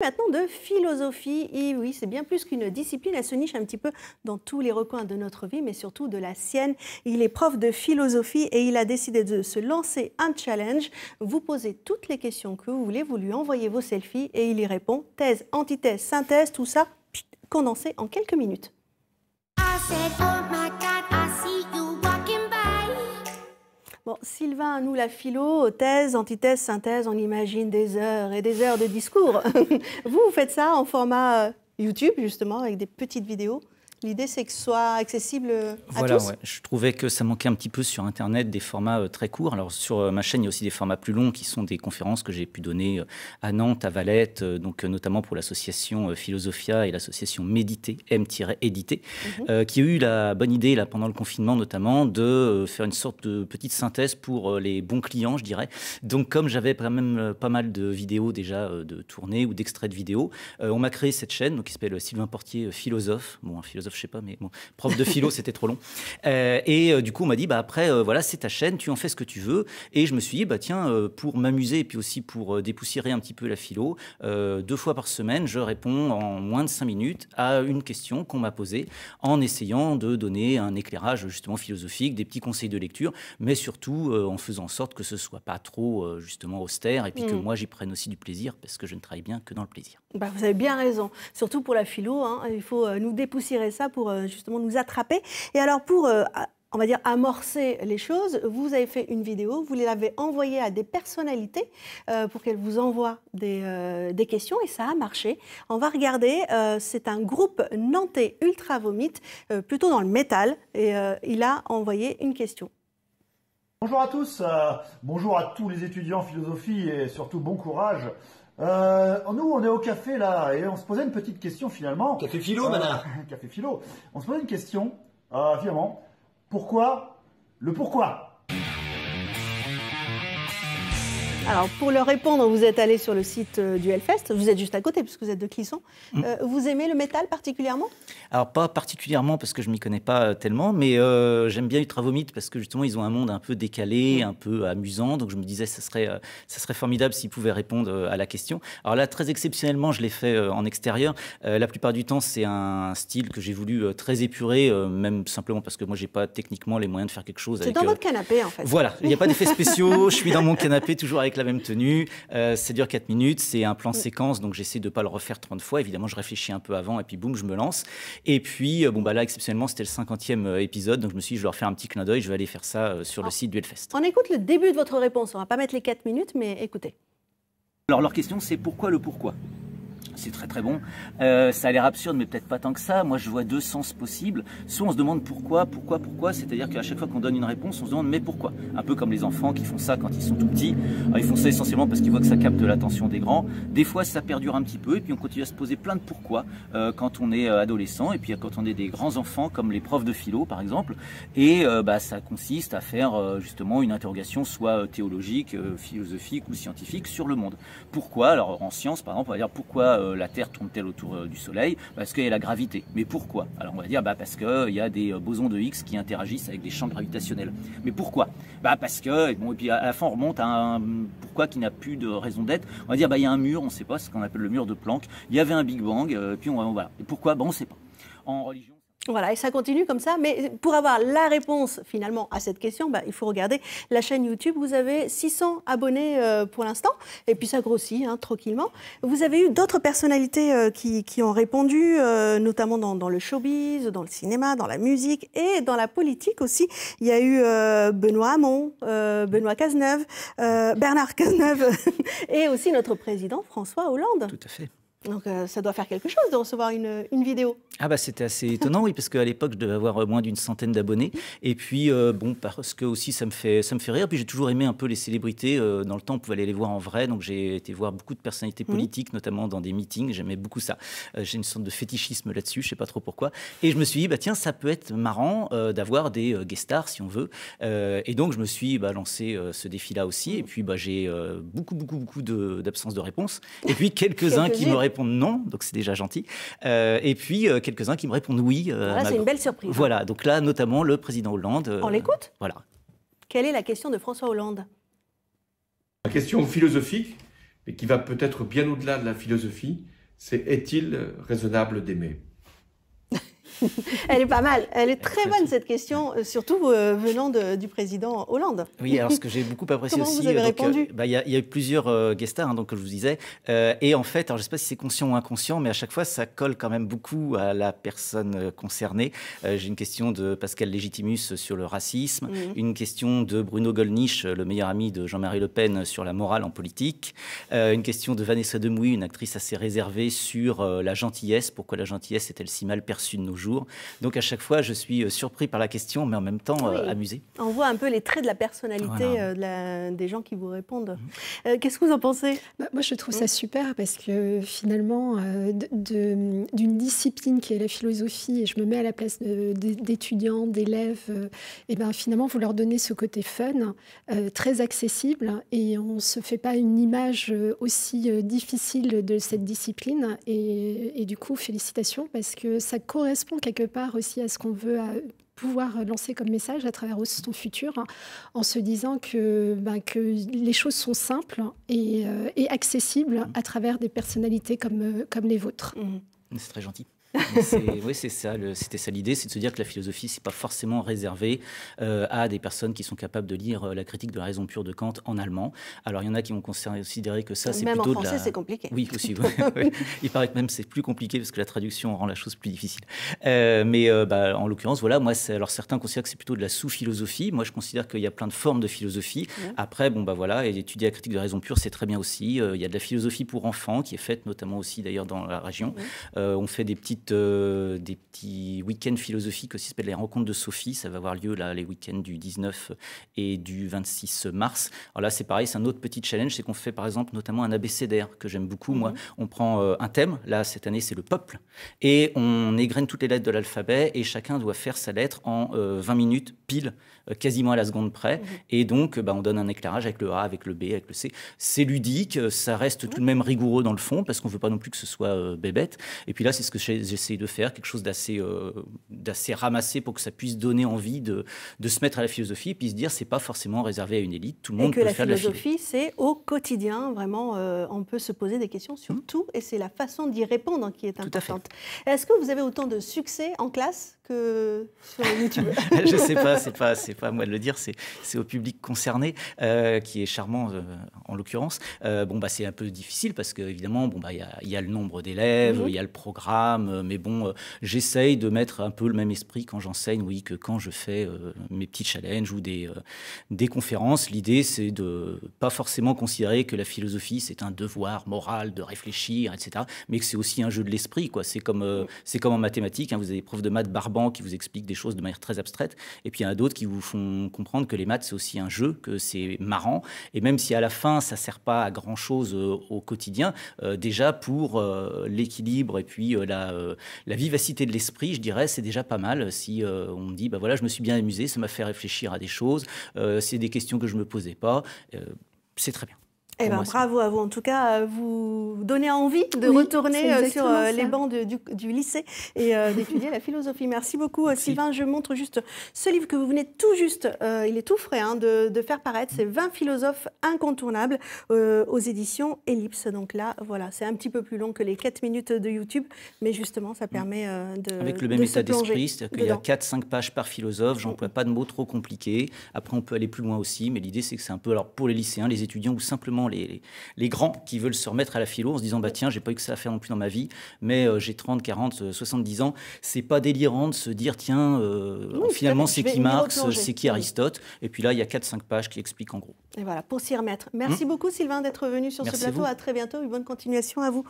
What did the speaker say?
Maintenant de philosophie, et oui, c'est bien plus qu'une discipline, elle se niche un petit peu dans tous les recoins de notre vie, mais surtout de la sienne. Il est prof de philosophie et il a décidé de se lancer un challenge. Vous posez toutes les questions que vous voulez, vous lui envoyez vos selfies et il y répond. Thèse, antithèse, synthèse, tout ça condensé en quelques minutes. Bon, Sylvain, nous la philo, thèse, antithèse, synthèse, on imagine des heures et des heures de discours. Vous faites ça en format YouTube, justement, avec des petites vidéos. L'idée, c'est que ce soit accessible à tous. Ouais. Je trouvais que ça manquait un petit peu sur Internet des formats très courts. Alors, sur ma chaîne, il y a aussi des formats plus longs qui sont des conférences que j'ai pu donner à Nantes, à Valette, donc notamment pour l'association Philosophia et l'association Méditer, M-Éditer, qui a eu la bonne idée, là, pendant le confinement notamment, de faire une sorte de petite synthèse pour les bons clients, je dirais. Donc, comme j'avais quand même pas mal de vidéos déjà de tournées ou d'extraits de vidéos, on m'a créé cette chaîne donc, qui s'appelle Sylvain Portier Philosophe. Bon, un philosophe, je sais pas, mais bon, prof de philo, c'était trop long. Du coup, on m'a dit, après, voilà, c'est ta chaîne, tu en fais ce que tu veux. Et je me suis dit, tiens, pour m'amuser et puis aussi pour dépoussiérer un petit peu la philo, 2 fois par semaine, je réponds en moins de 5 minutes à une question qu'on m'a posée en essayant de donner un éclairage justement philosophique, des petits conseils de lecture, mais surtout en faisant en sorte que ce soit pas trop justement austère et puis que moi, j'y prenne aussi du plaisir parce que je ne travaille bien que dans le plaisir. Vous avez bien raison, surtout pour la philo, hein, il faut nous dépoussiérer ça pour justement nous attraper. Et alors pour, on va dire, amorcer les choses, vous avez fait une vidéo, vous l'avez envoyée à des personnalités pour qu'elles vous envoient des questions et ça a marché. On va regarder, c'est un groupe nantais Ultra Vomit, plutôt dans le métal, et il a envoyé une question. Bonjour à tous, bonjour à tous les étudiants en philosophie et surtout bon courage. Nous, on est au café là et on se posait une petite question finalement. Café philo, Mana. Café philo. On se posait une question, finalement. Pourquoi le pourquoi? Alors, pour leur répondre, vous êtes allé sur le site du Hellfest. Vous êtes juste à côté, puisque vous êtes de Clisson. Vous aimez le métal particulièrement? Alors, pas particulièrement, parce que je ne m'y connais pas tellement, mais j'aime bien Ultra Vomit, parce que justement, ils ont un monde un peu décalé, un peu amusant. Donc, je me disais, ça serait formidable s'ils pouvaient répondre à la question. Alors là, très exceptionnellement, je l'ai fait en extérieur. La plupart du temps, c'est un style que j'ai voulu très épuré, même simplement parce que moi, je n'ai pas techniquement les moyens de faire quelque chose. C'est dans votre canapé, en fait. Voilà, il n'y a pas d'effets spéciaux. Je suis dans mon canapé, toujours avec la même tenue, ça dure 4 minutes, c'est un plan séquence, donc j'essaie de ne pas le refaire 30 fois, évidemment je réfléchis un peu avant et puis boum, je me lance. Et puis, là exceptionnellement c'était le 50e épisode, donc je me suis dit je vais leur faire un petit clin d'œil, je vais aller faire ça sur le site du Hellfest. On écoute le début de votre réponse, on ne va pas mettre les 4 minutes, mais écoutez. Alors leur question c'est pourquoi le pourquoi? C'est très très bon. Ça a l'air absurde, mais peut-être pas tant que ça. Moi, je vois 2 sens possibles. Soit on se demande pourquoi, c'est-à-dire qu'à chaque fois qu'on donne une réponse, on se demande mais pourquoi? Un peu comme les enfants qui font ça quand ils sont tout petits. Alors, ils font ça essentiellement parce qu'ils voient que ça capte l'attention des grands. Des fois, ça perdure un petit peu, et puis on continue à se poser plein de pourquoi quand on est adolescent, et puis quand on est des grands enfants, comme les profs de philo, par exemple. Et ça consiste à faire justement une interrogation soit théologique, philosophique ou scientifique sur le monde. Pourquoi? Alors, en science, par exemple, on va dire pourquoi la Terre tourne-t-elle autour du Soleil? Parce qu'il y a la gravité. Mais pourquoi? Alors on va dire parce qu'il y a des bosons de Higgs qui interagissent avec des champs gravitationnels. Mais pourquoi? Parce que, bon, et puis à la fin on remonte à un pourquoi qui n'a plus de raison d'être. On va dire il y a un mur, on ne sait pas, ce qu'on appelle le mur de Planck. Il y avait un Big Bang, puis voilà. Et pourquoi? On ne sait pas. En religion. Voilà, et ça continue comme ça, mais pour avoir la réponse finalement à cette question, il faut regarder la chaîne YouTube. Vous avez 600 abonnés pour l'instant, et puis ça grossit tranquillement. Vous avez eu d'autres personnalités qui ont répondu, notamment dans le showbiz, dans le cinéma, dans la musique et dans la politique aussi. Il y a eu Benoît Hamon, Benoît Cazeneuve, Bernard Cazeneuve et aussi notre président François Hollande. Tout à fait. Donc ça doit faire quelque chose de recevoir une vidéo. C'était assez étonnant, oui, parce qu'à l'époque, je devais avoir moins d'une centaine d'abonnés. Et puis, parce que aussi, ça me fait rire. Puis j'ai toujours aimé un peu les célébrités. Dans le temps, on pouvait aller les voir en vrai. Donc j'ai été voir beaucoup de personnalités politiques, notamment dans des meetings. J'aimais beaucoup ça. J'ai une sorte de fétichisme là-dessus, je ne sais pas trop pourquoi. Et je me suis dit, tiens, ça peut être marrant d'avoir des guest stars, si on veut. Et donc, je me suis lancé ce défi-là aussi. Et puis, j'ai beaucoup d'absence de réponse. Et puis, quelques-uns qui me répondent non, donc c'est déjà gentil. Et puis, quelques-uns qui me répondent oui. C'est une belle surprise. Voilà, donc là, notamment le président Hollande. On l'écoute? Voilà. Quelle est la question de François Hollande? La question philosophique mais qui va peut-être bien au-delà de la philosophie, c'est est-il raisonnable d'aimer? Elle est pas mal, elle est très bonne cette question, surtout venant du président Hollande. Oui, alors ce que j'ai beaucoup apprécié Comment aussi, vous avez répondu? il y a eu plusieurs guest stars, donc comme je vous disais, et en fait, alors je ne sais pas si c'est conscient ou inconscient, mais à chaque fois ça colle quand même beaucoup à la personne concernée. J'ai une question de Pascal Légitimus sur le racisme, une question de Bruno Gollnisch, le meilleur ami de Jean-Marie Le Pen, sur la morale en politique, une question de Vanessa Demouy, une actrice assez réservée sur la gentillesse, pourquoi la gentillesse est-elle si mal perçue de nos jours. Donc à chaque fois, je suis surpris par la question, mais en même temps amusé. On voit un peu les traits de la personnalité des gens qui vous répondent. Qu'est-ce que vous en pensez? Moi, je trouve ça super parce que finalement, d'une discipline qui est la philosophie, et je me mets à la place d'étudiants, d'élèves, et ben finalement, vous leur donnez ce côté fun, très accessible, et on ne se fait pas une image aussi difficile de cette discipline. Et du coup, félicitations, parce que ça correspond quelque part aussi à ce qu'on veut pouvoir lancer comme message à travers son futur, en se disant que les choses sont simples et accessibles à travers des personnalités comme les vôtres. C'est très gentil. Oui, c'est ça. C'était ça l'idée, c'est de se dire que la philosophie, c'est pas forcément réservé à des personnes qui sont capables de lire la critique de la raison pure de Kant en allemand. Alors, il y en a qui vont considérer que ça, c'est plutôt même en français, c'est compliqué. Oui, aussi. Ouais. Il paraît que même c'est plus compliqué parce que la traduction rend la chose plus difficile. En l'occurrence, voilà, moi, alors certains considèrent que c'est plutôt de la sous-philosophie. Moi, je considère qu'il y a plein de formes de philosophie. Après, et étudier la critique de la raison pure, c'est très bien aussi. Il y a de la philosophie pour enfants qui est faite notamment aussi d'ailleurs dans la région. On fait des petits week-ends philosophiques aussi, ça s'appelle les rencontres de Sophie. Ça va avoir lieu là, les week-ends du 19 et du 26 mars. Alors là, c'est pareil, c'est un autre petit challenge, c'est qu'on fait par exemple notamment un abécédaire que j'aime beaucoup. Moi, on prend un thème. Là, cette année, c'est le peuple. Et on égrène toutes les lettres de l'alphabet et chacun doit faire sa lettre en 20 minutes pile, quasiment à la seconde près. Et donc, on donne un éclairage avec le A, avec le B, avec le C. C'est ludique, ça reste tout de même rigoureux dans le fond parce qu'on ne veut pas non plus que ce soit bébête. Et puis là, c'est ce que j'essaie de faire, quelque chose d'assez ramassé pour que ça puisse donner envie de se mettre à la philosophie et puis se dire c'est pas forcément réservé à une élite, tout le monde peut faire de la philosophie. Et que la philosophie, c'est au quotidien, vraiment, on peut se poser des questions sur tout et c'est la façon d'y répondre qui est importante. Est-ce que vous avez autant de succès en classe que sur YouTube? Je sais pas, c'est pas à moi de le dire, c'est au public concerné qui est charmant en l'occurrence. C'est un peu difficile parce qu'évidemment, il y a le nombre d'élèves, il y a le programme, mais j'essaye de mettre un peu le même esprit quand j'enseigne, oui, que quand je fais mes petits challenges ou des conférences. L'idée, c'est de pas forcément considérer que la philosophie, c'est un devoir moral de réfléchir, etc., mais que c'est aussi un jeu de l'esprit, quoi. C'est comme en mathématiques, vous avez des profs de maths barbants qui vous expliquent des choses de manière très abstraite, et puis il y en a d'autres qui vous font comprendre que les maths, c'est aussi un jeu, que c'est marrant, et même si à la fin, ça sert pas à grand-chose au quotidien, déjà pour l'équilibre et puis la vivacité de l'esprit, je dirais, c'est déjà pas mal. Si on me dit, je me suis bien amusé, ça m'a fait réfléchir à des choses, c'est des questions que je me posais pas, c'est très bien. Bravo à vous. En tout cas, vous donnez envie de retourner sur les bancs du lycée et d'étudier la philosophie. Merci beaucoup, Sylvain. Je montre juste ce livre que vous venez tout juste, il est tout frais, de faire paraître. C'est 20 philosophes incontournables aux éditions Ellipse. Donc là, voilà, c'est un petit peu plus long que les 4 minutes de YouTube, mais justement, ça permet avec le même état d'esprit, c'est-à-dire qu'il y a 4-5 pages par philosophe, j'emploie pas de mots trop compliqués. Après, on peut aller plus loin aussi, mais l'idée, c'est que c'est un peu pour les lycéens, les étudiants ou simplement les grands qui veulent se remettre à la philo en se disant tiens, j'ai pas eu que ça à faire non plus dans ma vie, mais j'ai 30, 40, 70 ans, c'est pas délirant de se dire tiens, finalement c'est qui Marx, c'est qui Aristote, et puis là il y a 4-5 pages qui expliquent en gros. Et voilà, pour s'y remettre. Merci beaucoup Sylvain d'être venu sur ce plateau, à très bientôt et bonne continuation à vous.